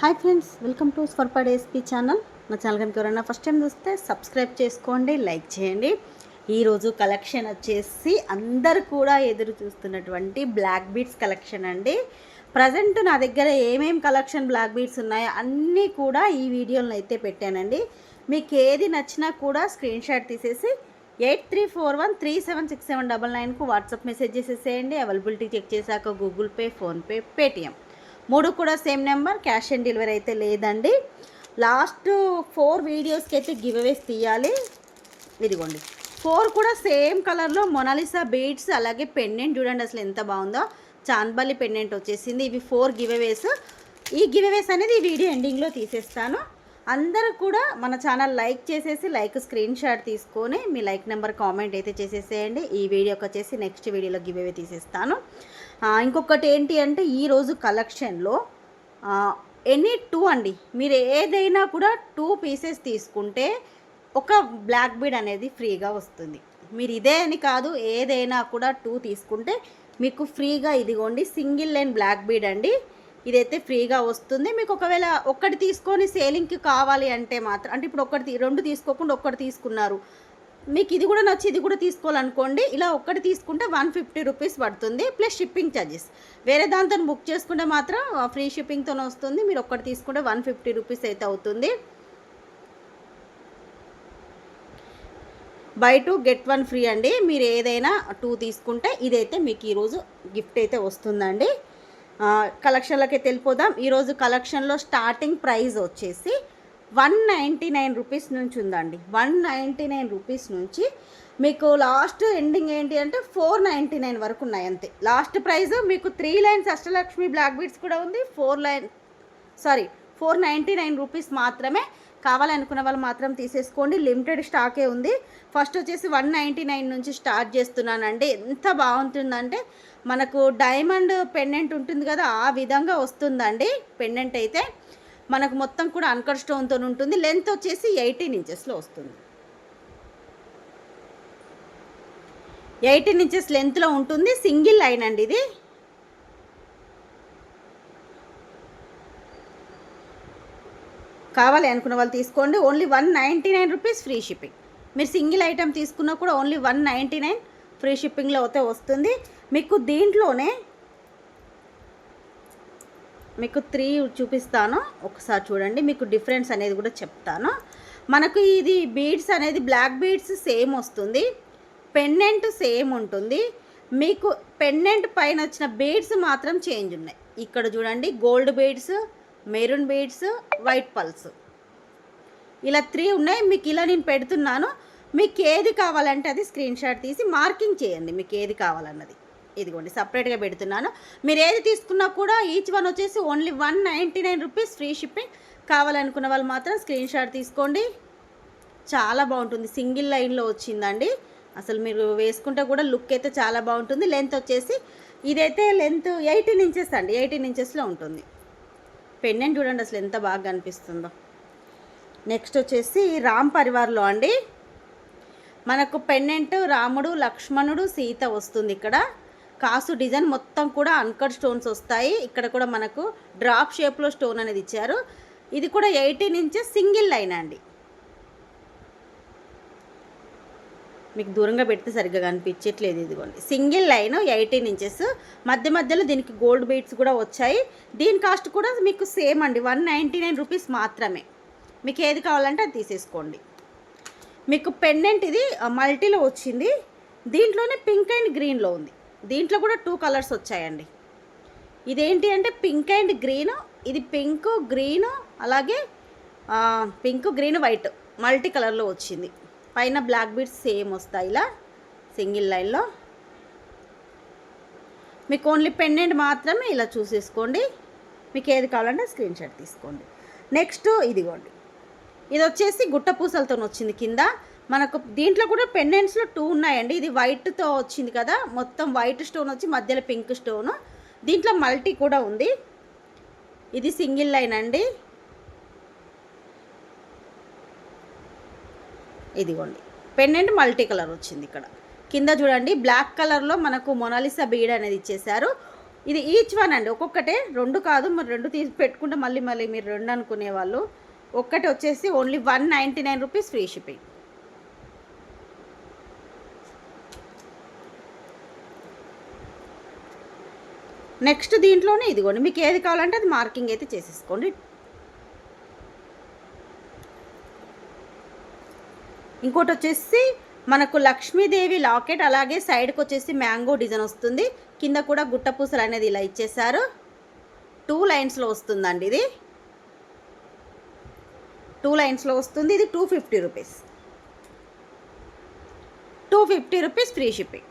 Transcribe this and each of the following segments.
Hi friends, welcome to స్వర్పడ్ SP channel. నా channel కనుక ఎవరైనా ఫస్ట్ టైం చూస్తే సబ్స్క్రైబ్ చేసుకోండి, లైక్ చేయండి. ఈరోజు కలెక్షన్ వచ్చేసి అందరు కూడా ఎదురు చూస్తున్నటువంటి బ్లాక్ బీడ్స్ కలెక్షన్ అండి. ప్రజెంట్ నా దగ్గర ఏమేమి కలెక్షన్ బ్లాక్ బీడ్స్ ఉన్నాయో అన్నీ కూడా ఈ వీడియోలో అయితే పెట్టానండి. మీకు ఏది నచ్చినా కూడా స్క్రీన్ షాట్ తీసేసి 8341376799కు వాట్సాప్ మెసేజ్ చేసేసేయండి. అవైలబిలిటీ చెక్ చేశాక గూగుల్ పే, ఫోన్పే, పేటిఎం మూడు కూడా same number. Cash on delivery అయితే లేదండి. లాస్ట్ 4 వీడియోస్కి అయితే గివ్ అవేస్ తీయాలి. ఇదిగోండి 4 కూడా సేమ్ కలర్లో మొనాలిసా బీడ్స్, అలాగే పెండెంట్ చూడండి అసలు ఎంత బాగుందో. చాన్బల్లి పెండెంట్ వచ్చేసింది. ఇవి 4 గివ్ అవేస్. ఈ గివ్ అవేస్ అనేది ఈ వీడియో ఎండింగ్లో తీసేస్తాను. అందరూ కూడా మన ఛానల్ లైక్ చేసేసి లైక్ స్క్రీన్ షాట్ తీసుకొని మీ లైక్ నెంబర్ కామెంట్ అయితే చేసేసేయండి. ఈ వీడియోకి వచ్చేసి నెక్స్ట్ వీడియోలో గివ్ అవే తీసేస్తాను. ఇంకొకటి ఏంటి అంటే ఈరోజు కలెక్షన్లో ఎనీ 2 అండి, మీరు ఏదైనా కూడా 2 పీసెస్ తీసుకుంటే ఒక బ్లాక్ బీడ్ అనేది ఫ్రీగా వస్తుంది. మీరు ఇదే అని కాదు, ఏదైనా కూడా 2 తీసుకుంటే మీకు ఫ్రీగా ఇదిగోండి సింగిల్ లైన్ బ్లాక్ బీడ్ అండి. ఇదైతే ఫ్రీగా వస్తుంది. మీకు ఒకవేళ ఒక్కటి తీసుకొని సేలింగ్కి కావాలి అంటే మాత్రం, అంటే ఇప్పుడు 2 తీసుకోకుండా ఒక్కటి తీసుకున్నారు, మీకు ఇది కూడా నచ్చి ఇది కూడా తీసుకోవాలనుకోండి, ఇలా ఒక్కటి తీసుకుంటే 150 రూపీస్ పడుతుంది ప్లస్ షిప్పింగ్ ఛార్జెస్. వేరే దాంతో బుక్ చేసుకుంటే మాత్రం ఫ్రీ షిప్పింగ్తో వస్తుంది. మీరు ఒక్కటి తీసుకుంటే 150 రూపీస్ అయితే అవుతుంది. బై 2 గెట్ 1 ఫ్రీ అండి. మీరు ఏదైనా 2 తీసుకుంటే ఇదైతే మీకు ఈరోజు గిఫ్ట్ అయితే వస్తుందండి. కలెక్షన్లకి వెళ్ళిపోదాం. ఈరోజు కలెక్షన్లో స్టార్టింగ్ ప్రైస్ వచ్చేసి 199 రూపీస్ నుంచి ఉందండి. 199 రూపీస్ నుంచి మీకు లాస్ట్ ఎండింగ్ ఏంటి అంటే 499 వరకు ఉన్నాయి అంతే. లాస్ట్ ప్రైస్ మీకు 3 లైన్స్ అష్టలక్ష్మి బ్లాక్ బీడ్స్ కూడా ఉంది. 499 రూపీస్ మాత్రమే. కావాలనుకున్న వాళ్ళు మాత్రం తీసేసుకోండి, లిమిటెడ్ స్టాకే ఉంది. ఫస్ట్ వచ్చేసి 199 నుంచి స్టార్ట్ చేస్తున్నానండి. ఎంత బాగుంటుందంటే మనకు డైమండ్ పెండెంట్ ఉంటుంది కదా, ఆ విధంగా వస్తుందండి. పెండెంట్ అయితే మనకు మొత్తం కూడా అన్కట్ స్టోన్తో ఉంటుంది. లెంత్ వచ్చేసి 18 ఇంచెస్లో వస్తుంది. 18 ఇంచెస్ లెంత్లో ఉంటుంది. సింగిల్ లైన్ అండి ఇది. కావాలి అనుకున్న వాళ్ళు తీసుకోండి. Only 199 rupees free shipping. మీరు సింగిల్ ఐటెం తీసుకున్నా కూడా ఓన్లీ 199 ఫ్రీ షిప్పింగ్లో అయితే వస్తుంది. మీకు దీంట్లోనే మీకు 3 చూపిస్తాను, ఒకసారి చూడండి. మీకు డిఫరెన్స్ అనేది కూడా చెప్తాను. మనకు ఇది బీడ్స్ అనేది బ్లాక్ బీడ్స్ సేమ్ వస్తుంది, పెండెంట్ సేమ్ ఉంటుంది. మీకు పెండెంట్ పైన వచ్చిన బీడ్స్ మాత్రం చేంజ్ ఉన్నాయి. ఇక్కడ చూడండి gold beads, maroon beads, white pulse, ఇలా 3 ఉన్నాయి. మీకు ఇలా నేను పెడుతున్నాను. మీకు ఏది కావాలంటే అది స్క్రీన్ షాట్ తీసి మార్కింగ్ చేయండి, మీకు ఏది కావాలన్నది. ఇదిగోండి సపరేట్గా పెడుతున్నాను. మీరు ఏది తీసుకున్నా కూడా ఈచ్ వన్ వచ్చేసి ఓన్లీ 199 రూపీస్ ఫ్రీ షిప్పింగ్. కావాలనుకున్న వాళ్ళు మాత్రం స్క్రీన్ షాట్ తీసుకోండి. చాలా బాగుంటుంది. సింగిల్ లైన్లో వచ్చిందండి. అసలు మీరు వేసుకుంటే కూడా లుక్ అయితే చాలా బాగుంటుంది. లెంత్ వచ్చేసి ఇదైతే లెంత్ 18 ఇంచెస్ అండి. 18 ఇంచెస్లో ఉంటుంది. పెండెంట్ చూడండి అసలు ఎంత బాగా కనిపిస్తుందో. నెక్స్ట్ వచ్చేసి రామ్ పరివార్లో అండి మనకు పెండెంట్ రాముడు, లక్ష్మణుడు, సీత వస్తుంది. ఇక్కడ కాసు డిజైన్ మొత్తం కూడా అన్కట్ స్టోన్స్ వస్తాయి. ఇక్కడ కూడా మనకు డ్రాప్ షేప్లో స్టోన్ అనేది ఇచ్చారు. ఇది కూడా 18 ఇంచెస్ సింగిల్ లైన్ అండి. మీకు దూరంగా పెడితే సరిగ్గా కనిపించట్లేదు. ఇదిగోండి సింగిల్ లైన్ 18 ఇంచెస్. మధ్య మధ్యలో దీనికి గోల్డ్ బీడ్స్ కూడా వచ్చాయి. దీని కాస్ట్ కూడా మీకు సేమ్ అండి, 199 రూపీస్ మాత్రమే. మీకు ఏది కావాలంటే అది తీసేసుకోండి. మీకు పెండెంట్ ఇది మల్టీలో వచ్చింది. దీంట్లోనే పింక్ అండ్ గ్రీన్లో ఉంది. దీంట్లో కూడా 2 కలర్స్ వచ్చాయండి. ఇదేంటి అంటే పింక్ అండ్ గ్రీన్, ఇది పింక్ గ్రీన్, అలాగే పింక్ గ్రీన్ వైట్ మల్టీ కలర్లో వచ్చింది. పైన బ్లాక్ బీడ్స్ సేమ్ వస్తాయి ఇలా సింగిల్ లైన్లో. మీకు ఓన్లీ పెండెంట్ మాత్రమే ఇలా చూసేసుకోండి. మీకు ఏది కావాలంటే స్క్రీన్ షాట్ తీసుకోండి. నెక్స్ట్ ఇదిగోండి, ఇది వచ్చేసి గుట్ట పూసలతో వచ్చింది కింద. మనకు దీంట్లో కూడా పెండెంట్స్లో 2 ఉన్నాయండి. ఇది వైట్తో వచ్చింది కదా, మొత్తం వైట్ స్టోన్ వచ్చి మధ్యలో పింక్ స్టోను. దీంట్లో మల్టీ కూడా ఉంది. ఇది సింగిల్ లైన్ అండి. ఇదిగోండి పెండెంట్ మల్టీ కలర్ వచ్చింది. ఇక్కడ కింద చూడండి బ్లాక్ కలర్లో మనకు మొనాలిసా బీడ్ అనేది ఇచ్చేసారు. ఇది ఈచ్ వన్ అండి, ఒక్కొక్కటే, రెండు కాదు. మరి రెండు తీసి పెట్టుకుంటే మళ్ళీ మీరు రెండు అనుకునే వాళ్ళు. ఒక్కటి వచ్చేసి only 199 rupees free shipping. Next దీంట్లోనే ఇదిగోండి, మీకు ఏది కావాలంటే అది మార్కింగ్ అయితే చేసేసుకోండి. ఇంకోటి వచ్చేసి మనకు లక్ష్మీదేవి లాకెట్, అలాగే సైడ్కి వచ్చేసి మ్యాంగో డిజైన్ వస్తుంది. కింద కూడా గుట్టపూసలు అనేది ఇలా ఇచ్చేసారు. 2 లైన్స్లో వస్తుందండి. ఇది 2 లైన్స్లో వస్తుంది. ఇది 250 rupees. 250 rupees free shipping.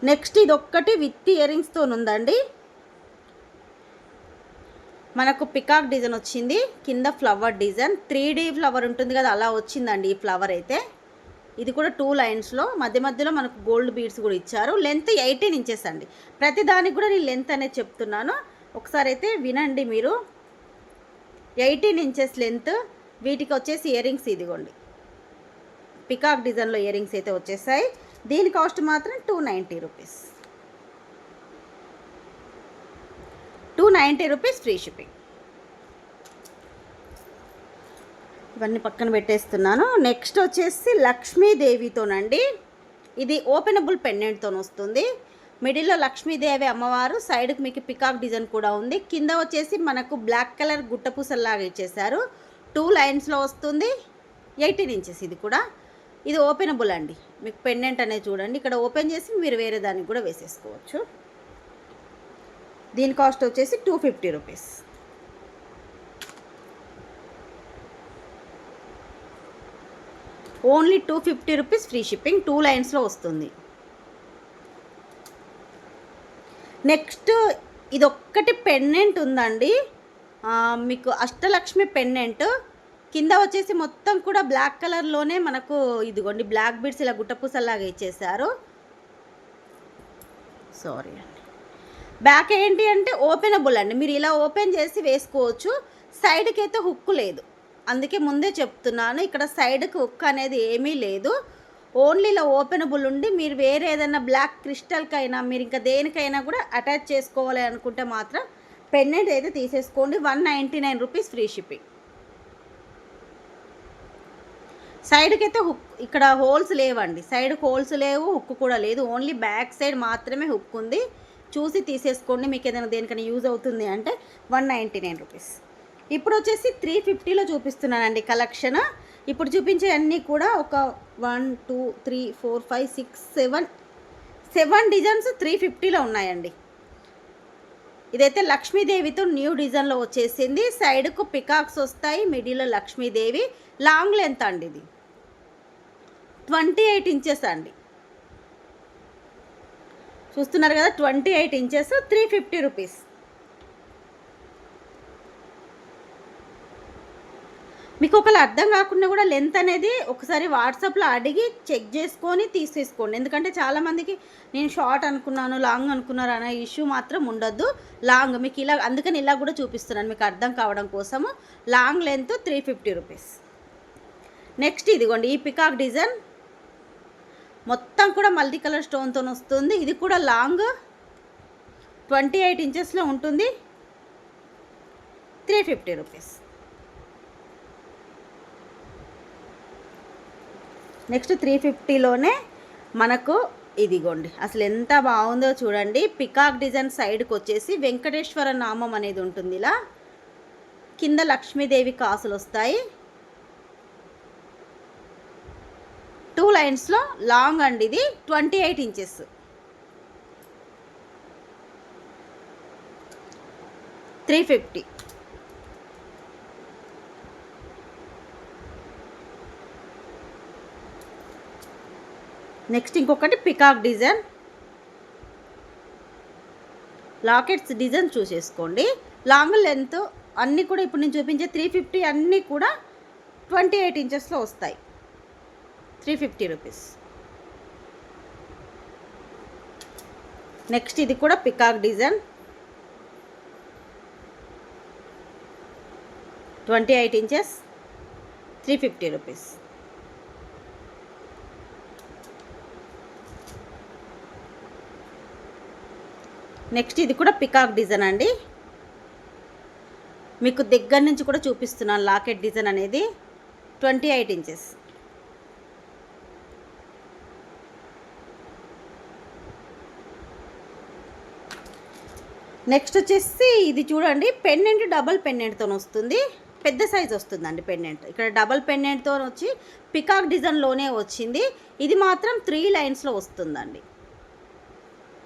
Next ఇది ఒక్కటి విత్ ఇయర్ రింగ్స్తో ఉందండి. మనకు పికాక్ డిజైన్ వచ్చింది, కింద ఫ్లవర్ డిజైన్, 3D ఫ్లవర్ ఉంటుంది కదా, అలా వచ్చిందండి ఈ ఫ్లవర్ అయితే. ఇది కూడా 2 లైన్స్లో, మధ్యలో మనకు గోల్డ్ బీడ్స్ కూడా ఇచ్చారు. లెంత్ 18 ఇంచెస్ అండి. ప్రతి దానికి కూడా నేను లెంత్ అనేది చెప్తున్నాను, ఒకసారి అయితే వినండి మీరు. 18 ఇంచెస్ లెంత్. వీటికి వచ్చేసి ఇయర్ రింగ్స్ ఇదిగోండి, పికాక్ డిజైన్లో ఇయర్ రింగ్స్ అయితే వచ్చేసాయి. దీని కాస్ట్ మాత్రం 290 రూపీస్. 290 rupees free shipping. ఇవన్నీ పక్కన పెట్టేస్తున్నాను. నెక్స్ట్ వచ్చేసి లక్ష్మీదేవితోనండి. ఇది ఓపెనబుల్ పెండెంట్తో వస్తుంది. మిడిల్లో లక్ష్మీదేవి అమ్మవారు, సైడ్కి మీకు పికాక్ డిజైన్ కూడా ఉంది. కింద వచ్చేసి మనకు బ్లాక్ కలర్ గుట్టపూసల్లాగా ఇచ్చేసారు. 2 లైన్స్లో వస్తుంది. 18 ఇంచెస్. ఇది కూడా ఇది ఓపెనబుల్ అండి. మీకు పెండెంట్ అనేది చూడండి, ఇక్కడ ఓపెన్ చేసి మీరు వేరే దానికి కూడా వేసేసుకోవచ్చు. దీని కాస్ట్ వచ్చేసి 250 rupees. Only 250 rupees free shipping. 2 లైన్స్లో వస్తుంది. నెక్స్ట్ ఇదొక్కటి పెండెంట్ ఉందండి, మీకు అష్టలక్ష్మి పెండెంట్. కింద వచ్చేసి మొత్తం కూడా బ్లాక్ కలర్లోనే మనకు ఇదిగోండి బ్లాక్ బీడ్స్ ఇలా గుట్టపూసల్లాగా ఇచ్చేసారు. సారీ అండి. బ్యాక్ ఏంటి అంటే ఓపెనబుల్ అండి, మీరు ఇలా ఓపెన్ చేసి వేసుకోవచ్చు. సైడ్కి అయితే హుక్ లేదు, అందుకే ముందే చెప్తున్నాను, ఇక్కడ సైడ్కి హుక్ అనేది ఏమీ లేదు. ఓన్లీ ఇలా ఓపెనబుల్ ఉండి మీరు వేరే ఏదైనా బ్లాక్ క్రిస్టల్కైనా మీరు ఇంకా దేనికైనా కూడా అటాచ్ చేసుకోవాలి అనుకుంటే మాత్రం పెండెంట్ అయితే తీసేసుకోండి. 199 రూపీస్ ఫ్రీ షిప్పింగ్. సైడ్కి అయితే హుక్, ఇక్కడ హోల్స్ లేవండి, సైడ్కి హోల్స్ లేవు, హుక్ కూడా లేదు. ఓన్లీ బ్యాక్ సైడ్ మాత్రమే హుక్ ఉంది. చూసి తీసేసుకోండి, మీకు ఏదైనా దేనికైనా యూజ్ అవుతుంది అంటే. 199 రూపీస్. ఇప్పుడు వచ్చేసి 350లో చూపిస్తున్నానండి కలెక్షన్. ఇప్పుడు చూపించే అన్నీ కూడా ఒక 1 2 3 4 5 6 7 డిజైన్స్ 350లో ఉన్నాయండి. ఇదైతే లక్ష్మీదేవితో న్యూ డిజైన్లో వచ్చేసింది. సైడ్కు పికాక్స్ వస్తాయి, మిడిల్లో లక్ష్మీదేవి. లాంగ్ లెంత్ అండి, ఇది 28 ఇంచెస్ అండి. చూస్తున్నారు కదా, 28 ఇంచెస్, 350 రూపీస్. మీకు ఒకవేళ అర్థం కాకుండా కూడా లెంత్ అనేది ఒకసారి వాట్సాప్లో అడిగి చెక్ చేసుకొని తీసేసుకోండి. ఎందుకంటే చాలామందికి నేను షార్ట్ అనుకున్నాను, లాంగ్ అనుకున్నారు అనే ఇష్యూ మాత్రం ఉండొద్దు. లాంగ్ మీకు ఇలా, అందుకని ఇలా కూడా చూపిస్తున్నాను మీకు అర్థం కావడం కోసము. Long length 350 rupees. నెక్స్ట్ ఇదిగోండి, ఈ పికాక్ డిజైన్ మొత్తం కూడా మల్టీ కలర్ స్టోన్తో వస్తుంది. ఇది కూడా లాంగ్ 28 ఇంచెస్లో ఉంటుంది. 350 రూపీస్. నెక్స్ట్ 350లోనే మనకు ఇదిగోండి, అసలు ఎంత బాగుందో చూడండి. పికాక్ డిజైన్ సైడ్కి వచ్చేసి వెంకటేశ్వర నామం అనేది ఉంటుంది. ఇలా కింద లక్ష్మీదేవి కాసులు వస్తాయి. 2 లైన్స్లో లాంగ్ అండి. ఇది 28 ఇంచెస్. $350. నెక్స్ట్ ఇంకొకటి పికాక్ డిజైన్ లాకెట్స్ డిజైన్ చూసేసుకోండి. లాంగ్ లెంత్ అన్నీ కూడా ఇప్పుడు నేను చూపించే 350 అన్నీ కూడా 28 ఇంచెస్లో వస్తాయి. 350 రూపీస్. నెక్స్ట్ ఇది కూడా peacock design 28 inches, 350 rupees. Next ఇది కూడా పికాక్ డిజైన్ అండి. మీకు దగ్గర నుంచి కూడా చూపిస్తున్నాను లాకెట్ డిజైన్ అనేది. 28 ఇంచెస్. నెక్స్ట్ వచ్చేసి ఇది చూడండి, పెండెంట్ డబల్ పెండెంట్తో వస్తుంది, పెద్ద సైజ్ వస్తుందండి పెండెంట్. ఇక్కడ డబల్ పెండెంట్తో వచ్చి పికాక్ డిజైన్లోనే వచ్చింది. ఇది మాత్రం 3 లైన్స్లో వస్తుందండి.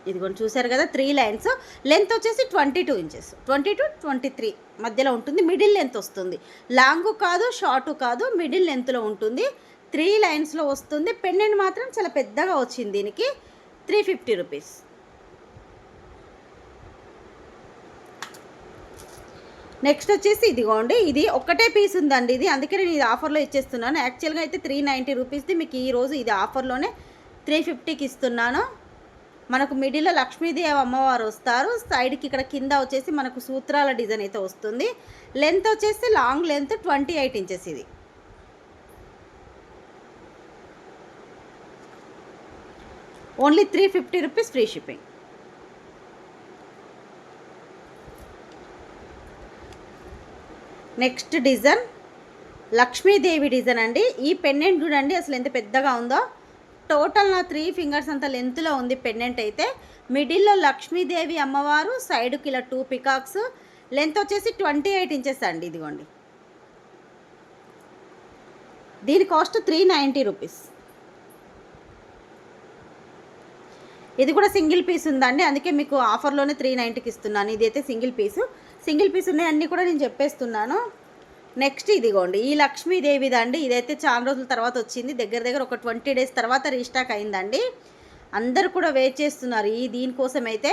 ఇదిగోండి చూసారు కదా, 3 లైన్స్. లెంత్ వచ్చేసి 22 ఇంచెస్, 22-23 మధ్యలో ఉంటుంది. మిడిల్ లెంత్ వస్తుంది, లాంగ్ కాదు షార్ట్ కాదు, మిడిల్ లెంత్లో ఉంటుంది. 3 లైన్స్లో వస్తుంది. పెండెంట్ మాత్రం చాలా పెద్దగా వచ్చింది. దీనికి 350 రూపీస్. నెక్స్ట్ వచ్చేసి ఇదిగోండి, ఇది ఒక్కటే పీస్ ఉందండి ఇది, అందుకే నేను ఇది ఆఫర్లో ఇచ్చేస్తున్నాను. యాక్చువల్గా అయితే 390 రూపీస్ది, మీకు ఈరోజు ఇది ఆఫర్లోనే 350కి ఇస్తున్నాను. మనకు మిడిల్లో లక్ష్మీదేవి అమ్మవారు వస్తారు. సైడ్కి ఇక్కడ కింద వచ్చేసి మనకు సూత్రాల డిజైన్ అయితే వస్తుంది. లెంత్ వచ్చేసి లాంగ్ లెంత్ 28 ఇంచెస్. ఇది only 350 rupees, free shipping. Next design Lakshmidevi design అండి. ఈ పెండెంట్ చూడండి అసలు ఎంత పెద్దగా ఉందో. టోటల్ నా 3 ఫింగర్స్ అంత లెంత్లో ఉంది పెండెంట్ అయితే. మిడిల్లో లక్ష్మీదేవి అమ్మవారు, సైడ్కి ఇలా 2 పికాక్స్. లెంత్ వచ్చేసి 28 ఇంచెస్ అండి. ఇదిగోండి, దీని కాస్ట్ 390 రూపీస్. ఇది కూడా సింగిల్ పీస్ ఉందండి, అందుకే మీకు ఆఫర్లోనే 390కి ఇస్తున్నాను. ఇదైతే సింగిల్ పీస్ ఉన్నాయి, అన్నీ కూడా నేను చెప్పేస్తున్నాను. నెక్స్ట్ ఇదిగోండి, ఈ లక్ష్మీదేవిదండి. ఇదైతే చాలా రోజుల తర్వాత వచ్చింది, దగ్గర ఒక 20 డేస్ తర్వాత రీస్టాక్ అయిందండి. అందరూ కూడా వెయిట్ చేస్తున్నారు ఈ దీనికోసం. అయితే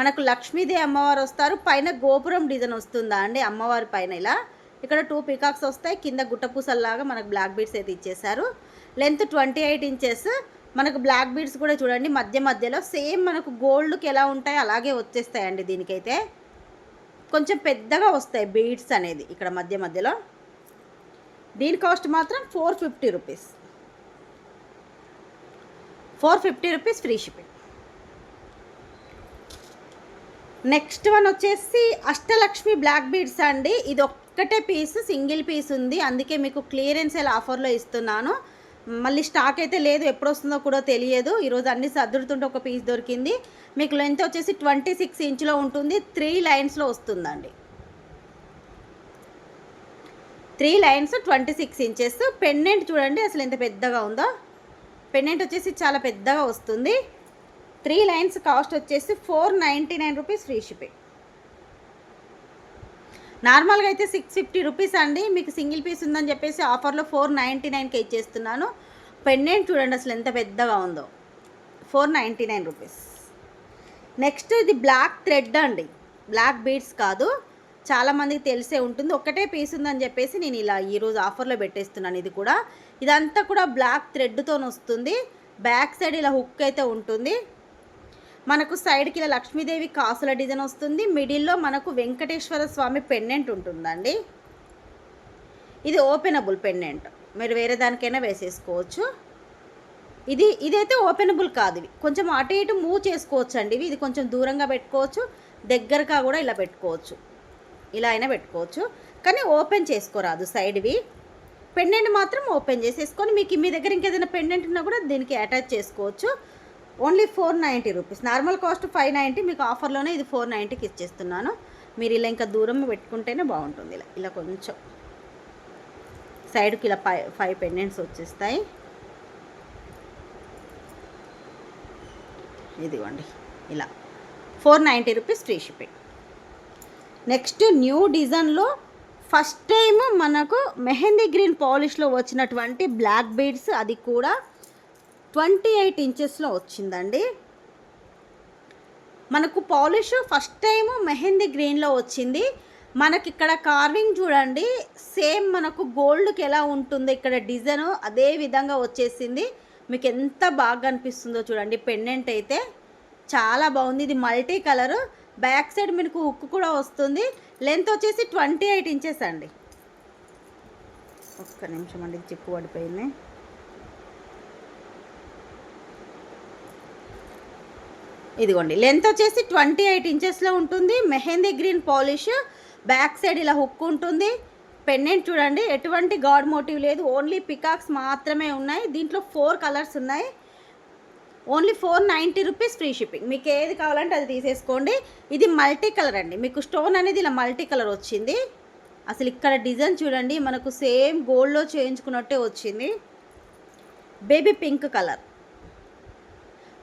మనకు లక్ష్మీదేవి అమ్మవారు వస్తారు, పైన గోపురం డిజైన్ వస్తుందా అండి అమ్మవారి పైన. ఇలా ఇక్కడ 2 పికాక్స్ వస్తాయి, కింద గుట్టపూసల్లాగా మనకు బ్లాక్ బీడ్స్ అయితే ఇచ్చేసారు. Length 28 inches. మనకు బ్లాక్ బీడ్స్ కూడా చూడండి మధ్యలో సేమ్ మనకు గోల్డ్కి ఎలా ఉంటాయో అలాగే వచ్చేస్తాయండి. దీనికైతే కొంచెం పెద్దగా వస్తాయి బీడ్స్ అనేది ఇక్కడ మధ్యలో. దీని కాస్ట్ మాత్రం 450 rupees, 450 rupees, free shipping. Next one వచ్చేసి అష్టలక్ష్మి బ్లాక్ బీడ్స్ అండి. ఇది ఒక్కటే పీస్, సింగిల్ పీస్ ఉంది, అందుకే మీకు క్లియరెన్స్ సేల్ ఆఫర్లో ఇస్తున్నాను. మళ్ళీ స్టాక్ అయితే లేదు, ఎప్పుడు వస్తుందో కూడా తెలియదు. ఈరోజు అన్ని సర్దుతుంటే ఒక పీస్ దొరికింది. మీకు లెంత్ వచ్చేసి 26 ఇంచ్లో ఉంటుంది, 3 లైన్స్లో వస్తుందండి. 3 లైన్స్ 26 ఇంచెస్. పెండెంట్ చూడండి అసలు ఎంత పెద్దగా ఉందో. పెండెంట్ వచ్చేసి చాలా పెద్దగా వస్తుంది. 3 లైన్స్ కాస్ట్ వచ్చేసి 499 రూపీస్, ఫ్రీ షిప్పింగ్. నార్మల్గా అయితే 650 రూపీస్ అండి. మీకు సింగిల్ పీస్ ఉందని చెప్పేసి ఆఫర్లో 499కి ఇచ్చేస్తున్నాను. పెండెంట్ చూడండి అసలు ఎంత పెద్దగా ఉందో, 499 రూపీస్. నెక్స్ట్ ఇది బ్లాక్ థ్రెడ్ అండి, బ్లాక్ బీడ్స్ కాదు, చాలామందికి తెలిసే ఉంటుంది. ఒక్కటే పీస్ ఉందని చెప్పేసి నేను ఇలా ఈరోజు ఆఫర్లో పెట్టేస్తున్నాను. ఇది కూడా ఇదంతా కూడా బ్లాక్ థ్రెడ్తో వస్తుంది. బ్యాక్ సైడ్ ఇలా హుక్ అయితే ఉంటుంది. మనకు సైడ్కి ఇలా లక్ష్మీదేవి కాసుల డిజైన్ వస్తుంది. మిడిల్లో మనకు వెంకటేశ్వర స్వామి పెండెంట్ ఉంటుందండి. ఇది ఓపెనబుల్ పెండెంట్, మీరు వేరే దానికైనా వేసేసుకోవచ్చు. ఇదైతే ఓపెనబుల్ కాదు, ఇవి కొంచెం అటు ఇటు మూవ్ చేసుకోవచ్చు అండి. ఇది కొంచెం దూరంగా పెట్టుకోవచ్చు, దగ్గరగా కూడా ఇలా పెట్టుకోవచ్చు, ఇలా అయినా పెట్టుకోవచ్చు. కానీ ఓపెన్ చేసుకోరాదు సైడ్వి. పెండెంట్ మాత్రం ఓపెన్ చేసేసుకొని మీకు మీ దగ్గర ఇంకేదైనా పెండెంట్ ఉన్నా కూడా దీనికి అటాచ్ చేసుకోవచ్చు. Only 490 rupees. నార్మల్ కాస్ట్ 590, మీకు ఆఫర్లోనే ఇది 490కి ఇచ్చేస్తున్నాను. మీరు ఇలా ఇంకా దూరం పెట్టుకుంటేనే బాగుంటుంది. ఇలా కొంచెం సైడ్కి ఇలా 5 పెండెంట్స్ వచ్చేస్తాయి. ఇదిగోండి ఇలా 490 rupees, free shipping. Next new డిజైన్లో ఫస్ట్ టైం మనకు మెహందీ గ్రీన్ పాలిష్లో వచ్చినటువంటి బ్లాక్ బీడ్స్, అది కూడా 28 ఇంచెస్లో వచ్చిందండి. మనకు పాలిష్ ఫస్ట్ టైము మెహందీ గ్రీన్లో వచ్చింది. మనకి ఇక్కడ కార్వింగ్ చూడండి, సేమ్ మనకు గోల్డ్కి ఎలా ఉంటుందో ఇక్కడ డిజైన్ అదే విధంగా వచ్చేసింది. మీకు ఎంత బాగా అనిపిస్తుందో చూడండి. పెండెంట్ అయితే చాలా బాగుంది. ఇది మల్టీ కలర్, బ్యాక్ సైడ్ మీకు హుక్ కూడా వస్తుంది. లెంత్ వచ్చేసి 28 ఇంచెస్ అండి. ఒక్క నిమిషం అండి, చిక్కు పడిపోయింది. ఇదిగోండి లెంత్ వచ్చేసి 28 ఇంచెస్లో ఉంటుంది. Mehndi green polish, back side ఇలా హుక్ ఉంటుంది. పెండెంట్ చూడండి, ఎటువంటి గాడ్ మోటివ్ లేదు, ఓన్లీ పికాక్స్ మాత్రమే ఉన్నాయి. దీంట్లో 4 కలర్స్ ఉన్నాయి. Only 490 rupees free shipping. మీకు ఏది కావాలంటే అది తీసేసుకోండి. ఇది మల్టీ కలర్ అండి, మీకు స్టోన్ అనేది ఇలా మల్టీ కలర్ వచ్చింది. అసలు ఇక్కడ డిజైన్ చూడండి, మనకు సేమ్ గోల్డ్లో చేయించుకున్నట్టే వచ్చింది. బేబీ పింక్ కలర్,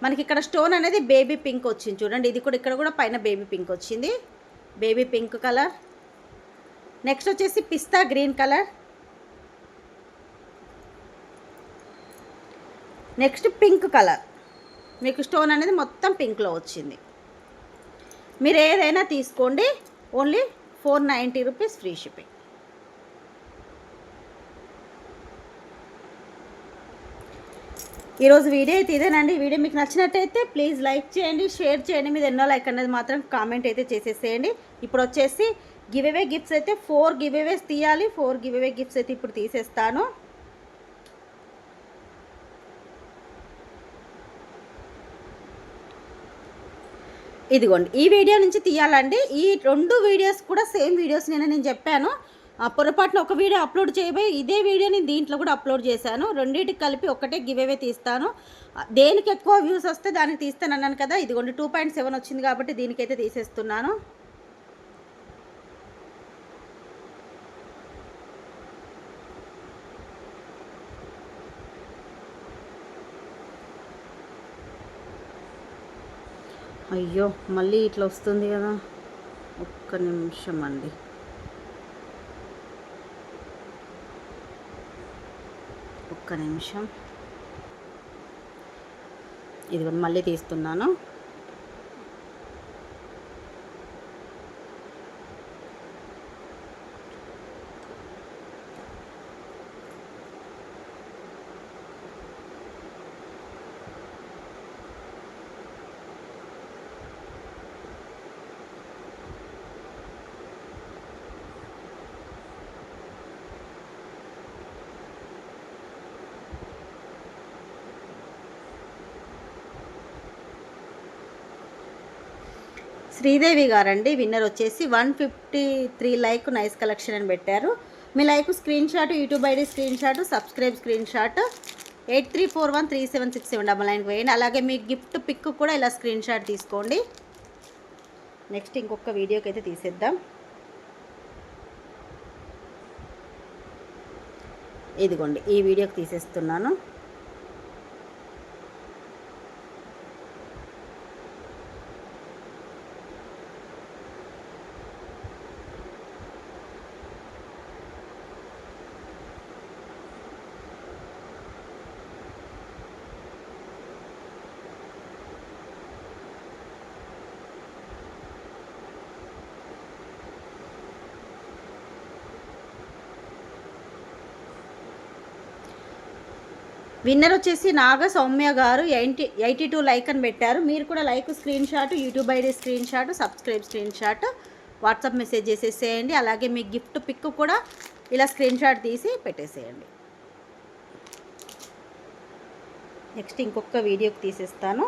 మనకి ఇక్కడ స్టోన్ అనేది బేబీ పింక్ వచ్చింది చూడండి. ఇది కూడా ఇక్కడ కూడా పైన బేబీ పింక్ వచ్చింది, బేబీ పింక్ కలర్. నెక్స్ట్ వచ్చేసి pista green colour. Next pink colour, మీకు స్టోన్ అనేది మొత్తం పింక్లో వచ్చింది. మీరు ఏదైనా తీసుకోండి, ఓన్లీ 490 రూపీస్ ఫ్రీ షిప్పింగ్. ఈరోజు వీడియో అయితే ఇదేనండి. ఈ వీడియో మీకు నచ్చినట్టయితే ప్లీజ్ లైక్ చేయండి, షేర్ చేయండి. మీద ఎన్నో లైక్ అనేది మాత్రం కామెంట్ అయితే చేసేసేయండి. ఇప్పుడు వచ్చేసి గివ్ అవే గిఫ్ట్స్ అయితే 4 గివ్ అవేస్ తీయాలి. 4 గివ్ అవే గిఫ్ట్స్ అయితే ఇప్పుడు తీసేస్తాను. ఇదిగోండి ఈ వీడియో నుంచి తీయాలండి. ఈ 2 వీడియోస్ కూడా సేమ్ వీడియోస్ నేను చెప్పాను. పొరపాటున ఒక వీడియో అప్లోడ్ చేయబోయి ఇదే వీడియోని దీంట్లో కూడా అప్లోడ్ చేశాను. రెండింటికి కలిపి ఒక్కటే గివ్ అవే తీస్తాను. దేనికి ఎక్కువ వ్యూస్ వస్తే దానికి తీస్తాను అన్నాను కదా. ఇదిగోండి 2.7 వచ్చింది కాబట్టి దీనికైతే తీసేస్తున్నాను. అయ్యో మళ్ళీ ఇట్లా వస్తుంది కదా, ఒక్క నిమిషం అండి. ఒక్క నిమిషం, ఇది మళ్ళీ తీస్తున్నాను. శ్రీదేవి గారండి విన్నర్ వచ్చేసి 153 లైక్ నైస్ కలెక్షన్ అని పెట్టారు. మీ like screenshot, YouTube ID screenshot, subscribe screenshot 8341376799 వేయండి. అలాగే మీ గిఫ్ట్ పిక్ కూడా ఇలా స్క్రీన్ షాట్ తీసుకోండి. నెక్స్ట్ ఇంకొక వీడియోకి అయితే తీసేద్దాం. ఇదిగోండి ఈ వీడియోకి తీసేస్తున్నాను. విన్నర్ వచ్చేసి నాగ సౌమ్య గారు 82 లైక్ అని పెట్టారు. మీరు కూడా like screenshot, YouTube ID screenshot, subscribe screen shot, WhatsApp message చేసేసేయండి. అలాగే మీ గిఫ్ట్ పిక్ కూడా ఇలా స్క్రీన్ షాట్ తీసి పెట్టేసేయండి. నెక్స్ట్ ఇంకొక వీడియోకి తీసేస్తాను.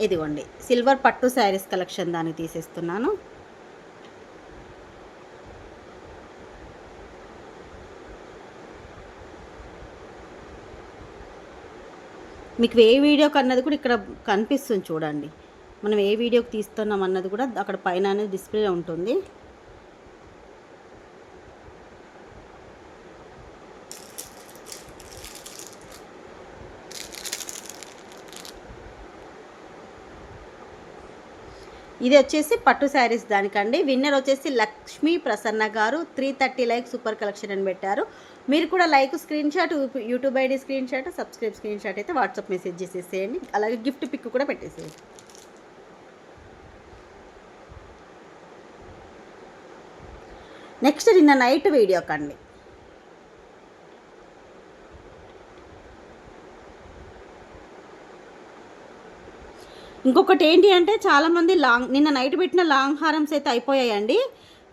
ఇదిగోండి సిల్వర్ పట్టు శారీస్ కలెక్షన్ దానికి తీసేస్తున్నాను. మీకు ఏ వీడియోకి అన్నది కూడా ఇక్కడ కనిపిస్తుంది చూడండి. మనం ఏ వీడియోకి తీస్తున్నాం అన్నది కూడా అక్కడ పైన అనేది డిస్ప్లే ఉంటుంది. ఇది వచ్చేసి పట్టు శారీస్ దానికండి. విన్నర్ వచ్చేసి లక్ష్మీ ప్రసన్న గారు 330 లైక్ సూపర్ కలెక్షన్ అని పెట్టారు. మీరు కూడా like screenshot, YouTube ID screenshot, subscribe screen shot అయితే వాట్సాప్ మెసేజ్ చేసేసేయండి. అలాగే గిఫ్ట్ పిక్ కూడా పెట్టేసేయండి. నెక్స్ట్ నిన్న నైట్ వీడియో కండి. ఇంకొకటి ఏంటి అంటే చాలామంది నిన్న నైట్ పెట్టిన లాంగ్ హారమ్స్ అయితే అయిపోయాయండి.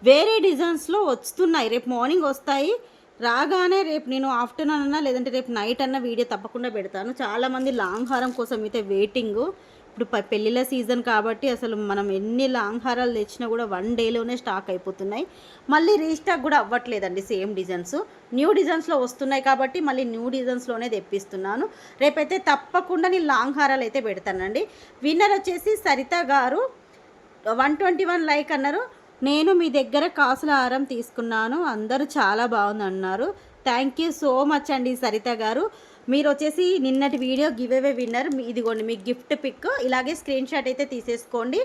వేరే డిజైన్స్లో వస్తున్నాయి, రేపు మార్నింగ్ వస్తాయి. రాగానే రేపు నేను ఆఫ్టర్నూన్ అన్నా లేదంటే రేపు నైట్ అన్నా వీడియో తప్పకుండా పెడతాను. చాలామంది లాంగ్ హారం కోసం అయితే వెయిటింగ్. ఇప్పుడు పెళ్ళిళ్ళ సీజన్ కాబట్టి అసలు మనం ఎన్ని లాంగ్ హారాలు తెచ్చినా కూడా 1 డేలోనే స్టాక్ అయిపోతున్నాయి. మళ్ళీ రీస్టాక్ కూడా అవ్వట్లేదండి. సేమ్ డిజైన్స్ న్యూ డిజైన్స్లో వస్తున్నాయి కాబట్టి మళ్ళీ న్యూ డిజైన్స్లోనే తెప్పిస్తున్నాను. రేపైతే తప్పకుండా నేను లాంగ్ హారాలు అయితే పెడతానండి. విన్నర్ వచ్చేసి సరిత గారు 121 లైక్ అన్నారు. నేను మీ దగ్గర కాసుల హారం తీసుకున్నాను, అందరూ చాలా బాగుంది అన్నారు. థ్యాంక్ యూ సో మచ్ అండి సరిత గారు. మీరు వచ్చేసి నిన్నటి వీడియో గివ్ అవే విన్నర్. ఇదిగోండి మీ గిఫ్ట్ పిక్, ఇలాగే స్క్రీన్ షాట్ అయితే తీసేసుకోండి.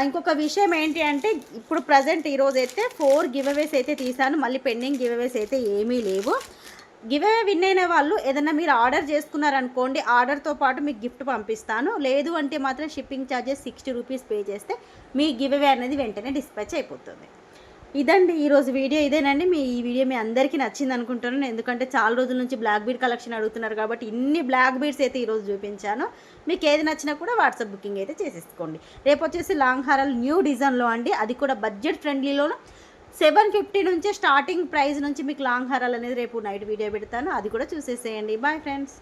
ఇంకొక విషయం ఏంటి అంటే ఇప్పుడు ప్రజెంట్ ఈరోజు అయితే 4 గివ్ అవేస్ అయితే తీసాను. మళ్ళీ పెండింగ్ గివ్ అవేస్ అయితే ఏమీ లేవు. గివ్ అవే విన్ అయిన వాళ్ళు ఏదైనా మీరు ఆర్డర్ చేసుకున్నారనుకోండి, ఆర్డర్తో పాటు మీకు గిఫ్ట్ పంపిస్తాను. లేదు అంటే మాత్రం షిప్పింగ్ ఛార్జెస్ 60 రూపీస్ పే చేస్తే మీ గివ్ అవే అనేది వెంటనే డిస్పాచ్ అయిపోతుంది. ఇదండి ఈరోజు వీడియో. ఇదేనండి ఈ వీడియో మీ అందరికీ నచ్చింది అనుకుంటున్నాను. ఎందుకంటే చాలా రోజుల నుంచి బ్లాక్ బీడ్ కలెక్షన్ అడుగుతున్నారు కాబట్టి ఇన్ని బ్లాక్ బీడ్స్ అయితే ఈరోజు చూపించాను. మీకు ఏది నచ్చినా కూడా వాట్సాప్ బుకింగ్ అయితే చేసేసుకోండి. రేపు వచ్చేసి లాంగ్ హారాలు న్యూ డిజైన్లో అండి, అది కూడా బడ్జెట్ ఫ్రెండ్లీలోనూ 750 నుంచే స్టార్టింగ్ ప్రైస్ నుంచి మీకు లాంగ్ హారాలు అనేది రేపు నైట్ వీడియో పెడతాను. అది కూడా చూసేసేయండి. Bye friends.